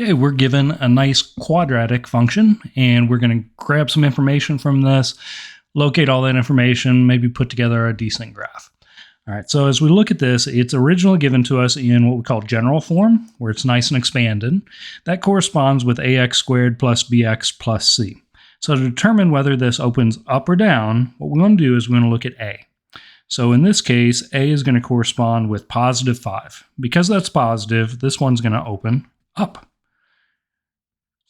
Okay, we're given a nice quadratic function, and we're going to grab some information from this, locate all that information, maybe put together a decent graph. All right, so as we look at this, it's originally given to us in what we call general form, where it's nice and expanded. That corresponds with ax squared plus bx plus c. So to determine whether this opens up or down, what we want to do is we want to look at a. So in this case, a is going to correspond with positive 5. Because that's positive, this one's going to open up.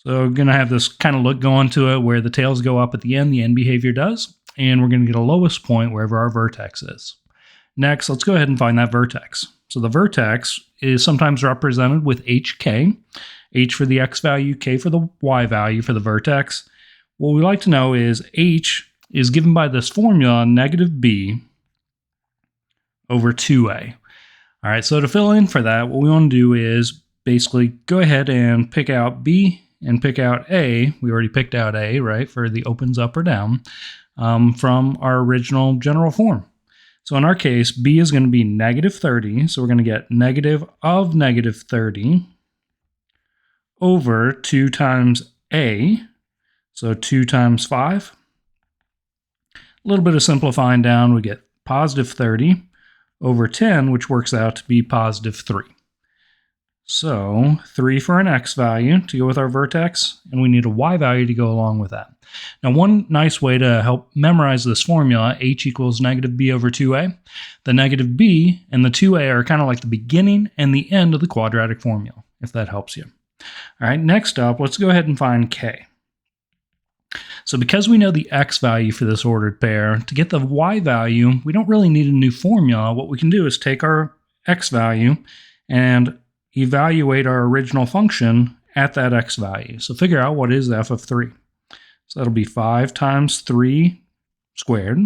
So we're going to have this kind of look going to it where the tails go up at the end behavior does, and we're going to get a lowest point wherever our vertex is. Next, let's go ahead and find that vertex. So the vertex is sometimes represented with hk, h for the x value, k for the y value for the vertex. What we like to know is h is given by this formula negative b over 2a. All right, so to fill in for that, what we want to do is basically go ahead and pick out b and pick out a. We already picked out a, right, for the opens up or down from our original general form. So in our case, b is going to be negative 30. So we're going to get negative of negative 30 over 2 times a. So 2 times 5. A little bit of simplifying down, we get positive 30 over 10, which works out to be positive 3. So 3 for an x value to go with our vertex, and we need a y value to go along with that. Now, one nice way to help memorize this formula, h equals negative b over 2a, the negative b and the 2a are kind of like the beginning and the end of the quadratic formula, if that helps you. All right, next up, let's go ahead and find k. So because we know the x value for this ordered pair, to get the y value, we don't really need a new formula. What we can do is take our x value and evaluate our original function at that x value. So figure out what is f of 3. So that'll be 5 times 3 squared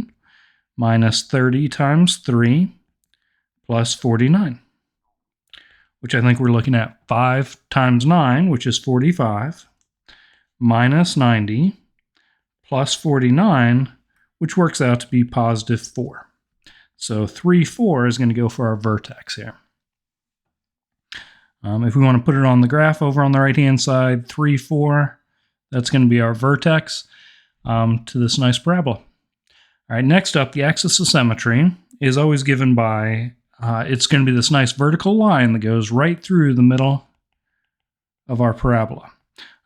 minus 30 times 3 plus 49, which I think we're looking at 5 times 9, which is 45, minus 90 plus 49, which works out to be positive 4. So 3, 4 is going to go for our vertex here. If we want to put it on the graph over on the right-hand side, 3, 4, that's going to be our vertex to this nice parabola. All right, next up, the axis of symmetry is always given by, it's going to be this nice vertical line that goes right through the middle of our parabola.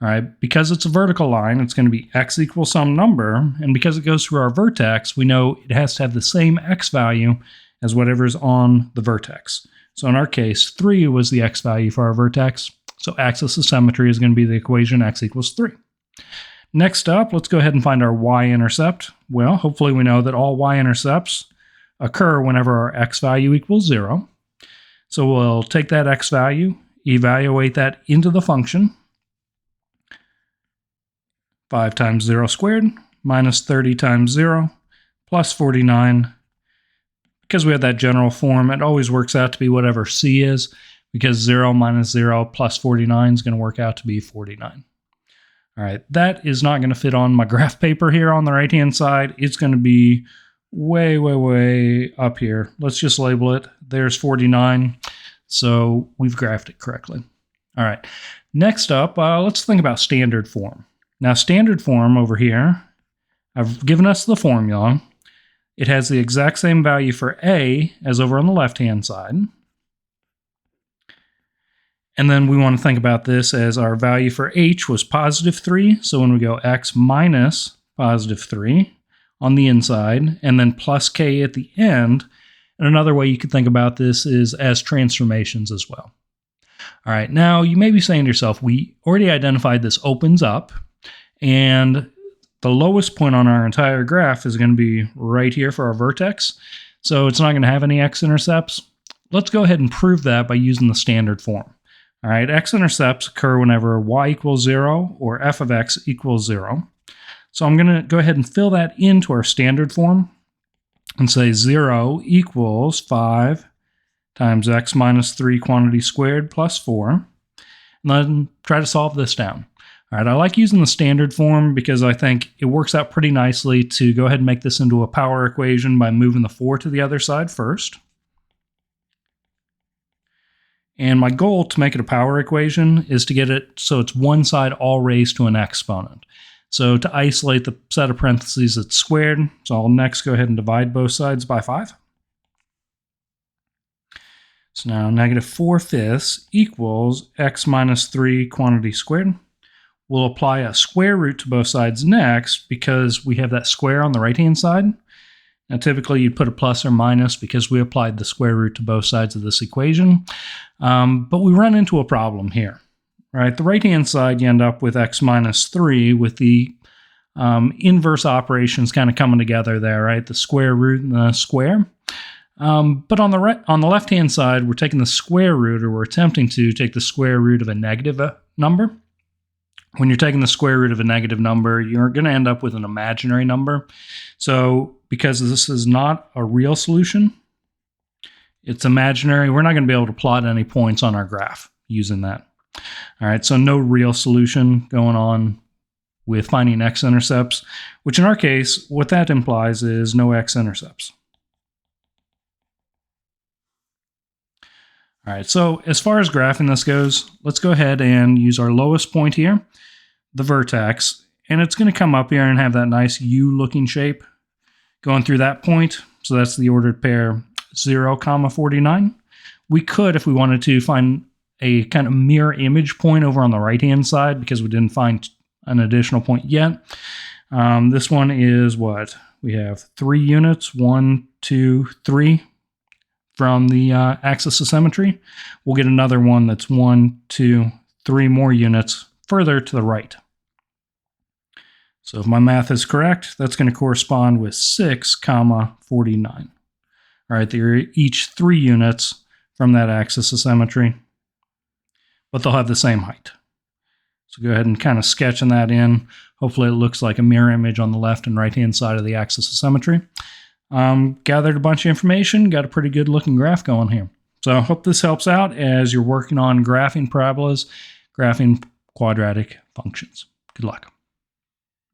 All right, because it's a vertical line, it's going to be x equals some number, and because it goes through our vertex, we know it has to have the same x value as whatever's on the vertex. So in our case, 3 was the x value for our vertex. So axis of symmetry is going to be the equation x equals 3. Next up, let's go ahead and find our y-intercept. Well, hopefully we know that all y-intercepts occur whenever our x value equals 0. So we'll take that x value, evaluate that into the function. 5 times 0 squared minus 30 times 0 plus 49. Because we have that general form, it always works out to be whatever c is, because 0 minus 0 plus 49 is going to work out to be 49. All right, that is not going to fit on my graph paper here on the right-hand side. It's going to be way, way, way up here. Let's just label it. There's 49. So we've graphed it correctly. All right, next up, let's think about standard form. Now, standard form over here, I've given us the formula. It has the exact same value for a as over on the left-hand side. And then we want to think about this as our value for h was positive 3. So when we go x minus positive 3 on the inside, and then plus k at the end. And another way you could think about this is as transformations as well. All right, now you may be saying to yourself, we already identified this opens up, and the lowest point on our entire graph is going to be right here for our vertex. So it's not going to have any x-intercepts. Let's go ahead and prove that by using the standard form. All right, x-intercepts occur whenever y equals 0 or f of x equals 0. So I'm going to go ahead and fill that into our standard form and say 0 equals 5 times x minus 3 quantity squared plus 4. And then try to solve this down. All right, I like using the standard form because I think it works out pretty nicely to go ahead and make this into a power equation by moving the 4 to the other side first. And my goal to make it a power equation is to get it so it's one side all raised to an exponent. So to isolate the set of parentheses, it's squared. So I'll next go ahead and divide both sides by 5. So now -4/5 equals x minus 3 quantity squared. We'll apply a square root to both sides next because we have that square on the right-hand side. Now typically you'd put a plus or minus because we applied the square root to both sides of this equation. But we run into a problem here. Right? The right-hand side, you end up with x minus 3 with the inverse operations kind of coming together there, right? The square root and the square. But on the left-hand side, we're taking the square root, or we're attempting to take the square root of a negative number. When you're taking the square root of a negative number, you're going to end up with an imaginary number. So because this is not a real solution, it's imaginary, we're not going to be able to plot any points on our graph using that. All right, so no real solution going on with finding x-intercepts, which in our case, what that implies is no x-intercepts. All right, so as far as graphing this goes, let's go ahead and use our lowest point here, the vertex, and it's going to come up here and have that nice U-looking shape going through that point. So that's the ordered pair 0, 49. We could, if we wanted to, find a kind of mirror image point over on the right-hand side because we didn't find an additional point yet. This one is what? We have 3 units, 1, 2, 3 from the axis of symmetry. We'll get another one that's 1, 2, 3 more units further to the right. So if my math is correct, that's going to correspond with 6, 49. All right, they're each 3 units from that axis of symmetry, but they'll have the same height. So go ahead and kind of sketching that in. Hopefully it looks like a mirror image on the left and right-hand side of the axis of symmetry. Gathered a bunch of information, got a pretty good looking graph going here. So I hope this helps out as you're working on graphing parabolas, graphing quadratic functions. Good luck.